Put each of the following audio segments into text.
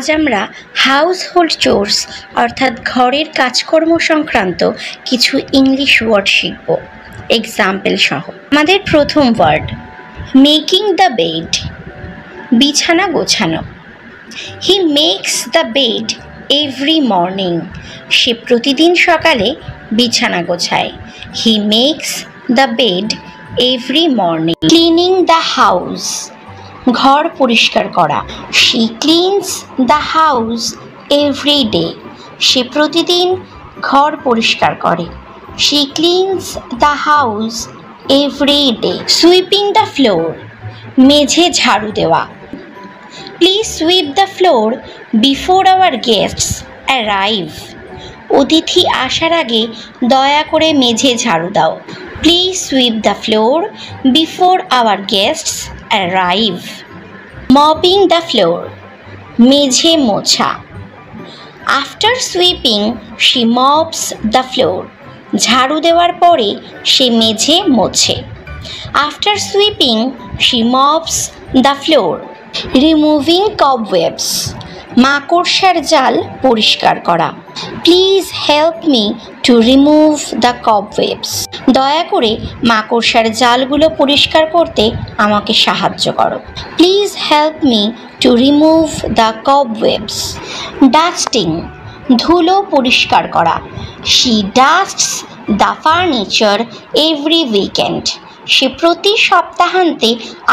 আজ আমরা হাউসহোল্ড চোরস অর্থাৎ ঘরের কাজকর্ম সংক্রান্ত কিছু ইংলিশ ওয়ার্ড শিখব এক্সাম্পল সহ। আমাদের প্রথম ওয়ার্ড মেকিং দ্য বেড, বিছানা গোছানো। He makes the bed every morning, সে প্রতিদিন সকালে বিছানা গোছায়। He makes the bed every morning. Cleaning the house, ঘর পরিষ্কার করা। She cleans the house every day, সে প্রতিদিন ঘর পরিষ্কার করে। She cleans the house every day. Sweeping the floor, মেঝে ঝাড়ু দেওয়া। Please sweep the floor before our guests arrive, অতিথি আসার আগে দয়া করে মেঝে ঝাড়ু দাও। Please sweep the floor before our guests arrive. Mopping the floor, মেঝে মোছা। After sweeping she mops the floor, ঝাড়ু দেওয়ার পরে সে মেঝে মোছে। After sweeping she mops the floor. Removing cobwebs, মাকড়সার জাল পরিষ্কার করা। Please help me to remove the cobwebs, দয়া করে মাকড়সার জালগুলো পরিষ্কার করতে আমাকে সাহায্য করো। Please help me to remove the cobwebs. Dusting, ধুলো পরিষ্কার করা। She dusts the furniture every weekend, সে প্রতি সপ্তাহান্তে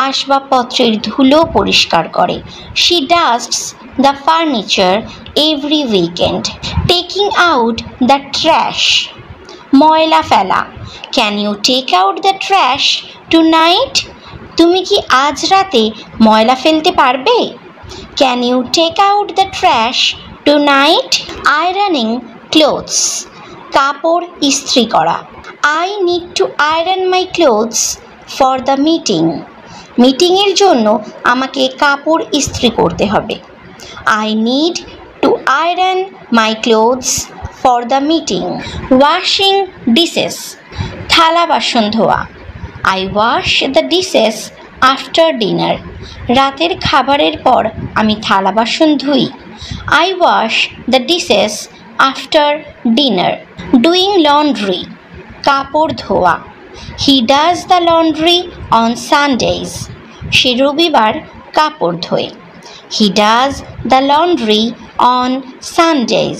আসবাবপত্রের ধুলো পরিষ্কার করে। She dusts the furniture every weekend. Taking out the trash, ময়লা ফেলা। Can you take out the trash tonight, তুমি কি আজ রাতে ময়লা ফেলতে পারবে? Can you take out the trash tonight. Ironing clothes, কাপড় ইস্ত্রি করা। I need to iron my clothes for the meeting, মিটিংয়ের জন্য আমাকে কাপড় ইস্ত্রি করতে হবে। I need to iron my clothes for the meeting. Washing dishes, থালা বাসন ধোয়া। I wash the dishes after dinner, রাতের খাবারের পর আমি থালা বাসন ধুই। I wash the dishes after dinner. Doing laundry, কাপড় ধোয়া। He does the laundry on Sundays, সে রবিবার কাপড় ধোয়। He does the laundry on Sundays.